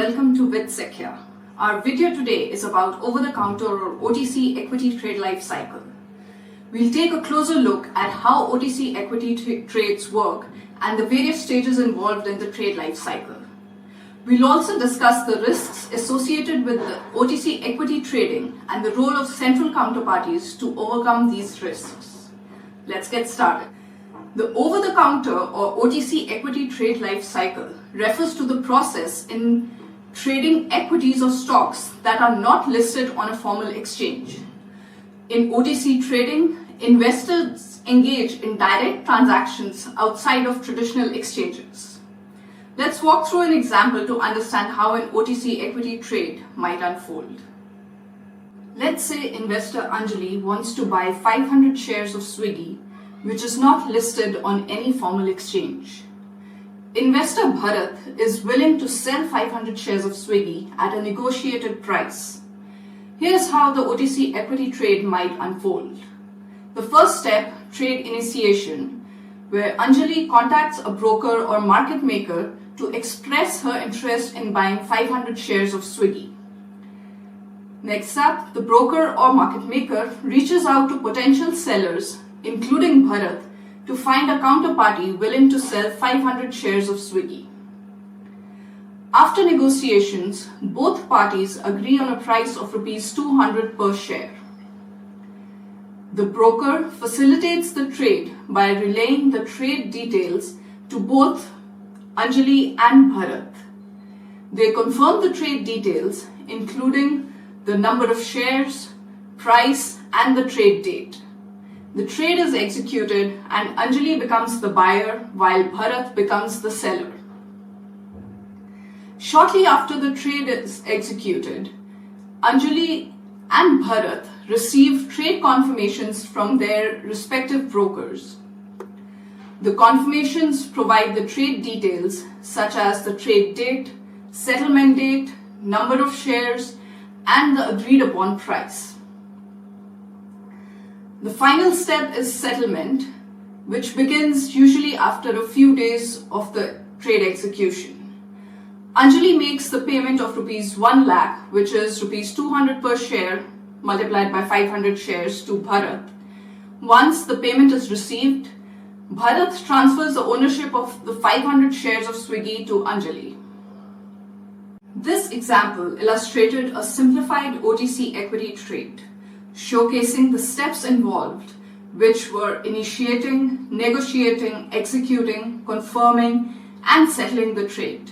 welcome to Vitt Sikhya. Our video today is about over-the-counter or OTC equity trade life cycle. We'll take a closer look at how OTC equity trades work and the various stages involved in the trade life cycle. We'll also discuss the risks associated with the OTC equity trading and the role of central counterparties to overcome these risks. Let's get started. The over-the-counter or OTC equity trade life cycle refers to the process in trading equities or stocks that are not listed on a formal exchange. In OTC trading, investors engage in direct transactions outside of traditional exchanges. Let's walk through an example to understand how an OTC equity trade might unfold. Let's say investor Anjali wants to buy 500 shares of Swiggy, which is not listed on any formal exchange. Investor Bharat is willing to sell 500 shares of Swiggy at a negotiated price. Here's how the OTC equity trade might unfold. The first step, trade initiation, where Anjali contacts a broker or market maker to express her interest in buying 500 shares of Swiggy. Next up, the broker or market maker reaches out to potential sellers, including Bharat, to find a counterparty willing to sell 500 shares of Swiggy. After negotiations, both parties agree on a price of Rs 200 per share. The broker facilitates the trade by relaying the trade details to both Anjali and Bharat. They confirm the trade details, including the number of shares, price, and the trade date. The trade is executed and Anjali becomes the buyer while Bharat becomes the seller. Shortly after the trade is executed, Anjali and Bharat receive trade confirmations from their respective brokers. The confirmations provide the trade details such as the trade date, settlement date, number of shares, and the agreed upon price. The final step is settlement, which begins usually after a few days of the trade execution. Anjali makes the payment of Rs 1 lakh, which is Rs 200 per share multiplied by 500 shares to Bharat. Once the payment is received, Bharat transfers the ownership of the 500 shares of Swiggy to Anjali. This example illustrated a simplified OTC equity trade, showcasing the steps involved, which were initiating, negotiating, executing, confirming, and settling the trade.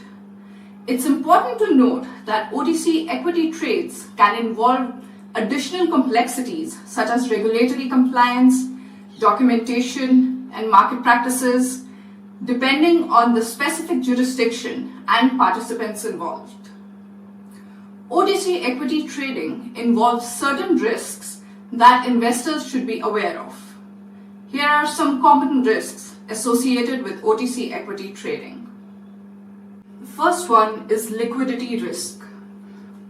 It's important to note that OTC equity trades can involve additional complexities such as regulatory compliance, documentation, and market practices, depending on the specific jurisdiction and participants involved. OTC equity trading involves certain risks that investors should be aware of. Here are some common risks associated with OTC equity trading. The first one is liquidity risk.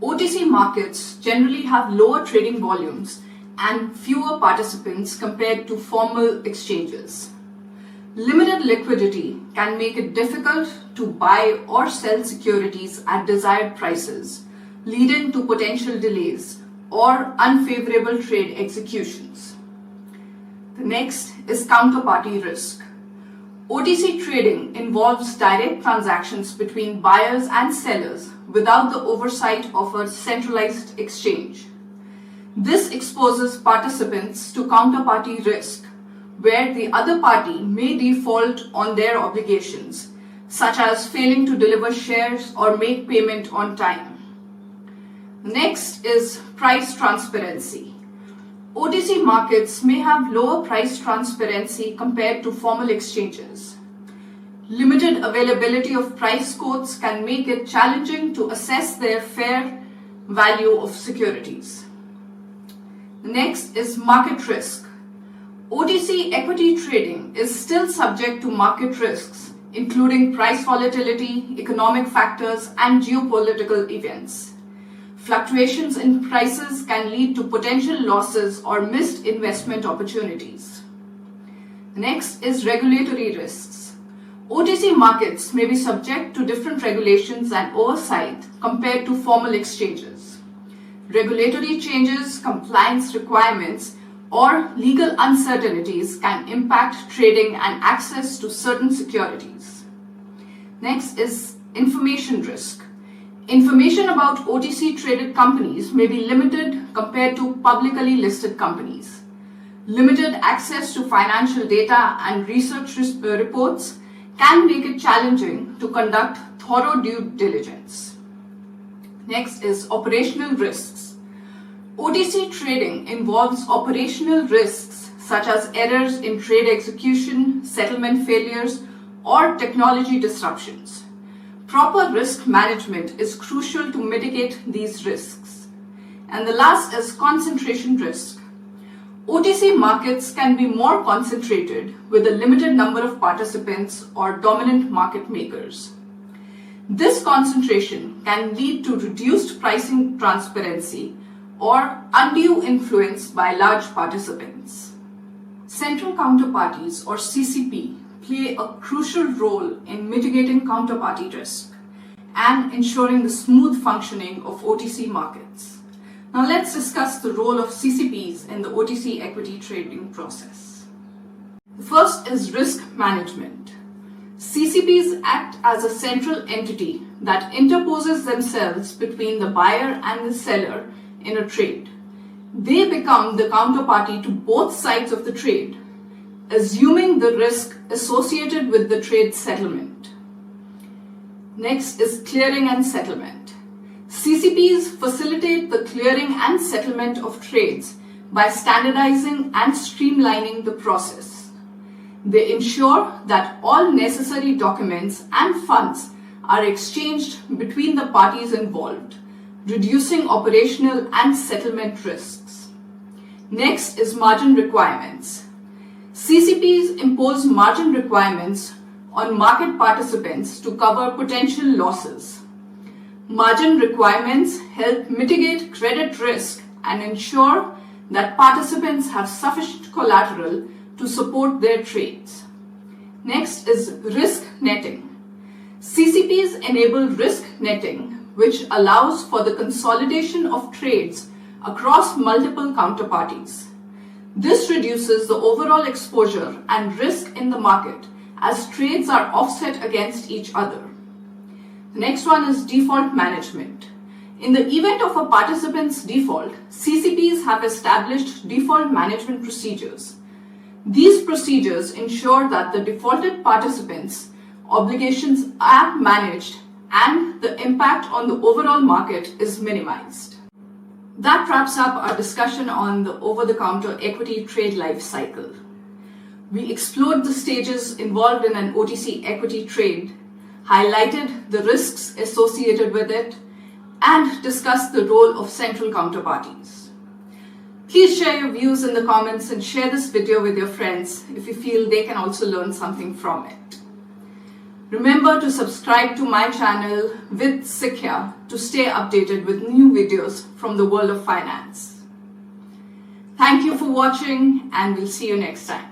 OTC markets generally have lower trading volumes and fewer participants compared to formal exchanges. Limited liquidity can make it difficult to buy or sell securities at desired prices, leading to potential delays or unfavorable trade executions. The next is counterparty risk. OTC trading involves direct transactions between buyers and sellers without the oversight of a centralized exchange. This exposes participants to counterparty risk, where the other party may default on their obligations, such as failing to deliver shares or make payment on time. Next is price transparency. OTC markets may have lower price transparency compared to formal exchanges. Limited availability of price quotes can make it challenging to assess their fair value of securities. Next is market risk. OTC equity trading is still subject to market risks, including price volatility, economic factors, and geopolitical events. Fluctuations in prices can lead to potential losses or missed investment opportunities. Next is regulatory risks. OTC markets may be subject to different regulations and oversight compared to formal exchanges. Regulatory changes, compliance requirements, or legal uncertainties can impact trading and access to certain securities. Next is information risk. Information about OTC traded companies may be limited compared to publicly listed companies. Limited access to financial data and research reports can make it challenging to conduct thorough due diligence. Next is operational risks. OTC trading involves operational risks such as errors in trade execution, settlement failures, or technology disruptions. Proper risk management is crucial to mitigate these risks. And the last is concentration risk. OTC markets can be more concentrated with a limited number of participants or dominant market makers. This concentration can lead to reduced pricing transparency or undue influence by large participants. Central counterparties or CCP play a crucial role in mitigating counterparty risk and ensuring the smooth functioning of OTC markets. Now let's discuss the role of CCPs in the OTC equity trading process. The first is risk management. CCPs act as a central entity that interposes themselves between the buyer and the seller in a trade. They become the counterparty to both sides of the trade, assuming the risk associated with the trade settlement. Next is clearing and settlement. CCPs facilitate the clearing and settlement of trades by standardizing and streamlining the process. They ensure that all necessary documents and funds are exchanged between the parties involved, reducing operational and settlement risks. Next is margin requirements. CCPs impose margin requirements on market participants to cover potential losses. Margin requirements help mitigate credit risk and ensure that participants have sufficient collateral to support their trades. Next is risk netting. CCPs enable risk netting, which allows for the consolidation of trades across multiple counterparties. This reduces the overall exposure and risk in the market as trades are offset against each other. The next one is default management. In the event of a participant's default, CCPs have established default management procedures. These procedures ensure that the defaulted participants' obligations are managed and the impact on the overall market is minimized. That wraps up our discussion on the over-the-counter equity trade life cycle. We explored the stages involved in an OTC equity trade, highlighted the risks associated with it, and discussed the role of central counterparties. Please share your views in the comments and share this video with your friends if you feel they can also learn something from it. Remember to subscribe to my channel Vitt Sikhya to stay updated with new videos from the world of finance. Thank you for watching, and we'll see you next time.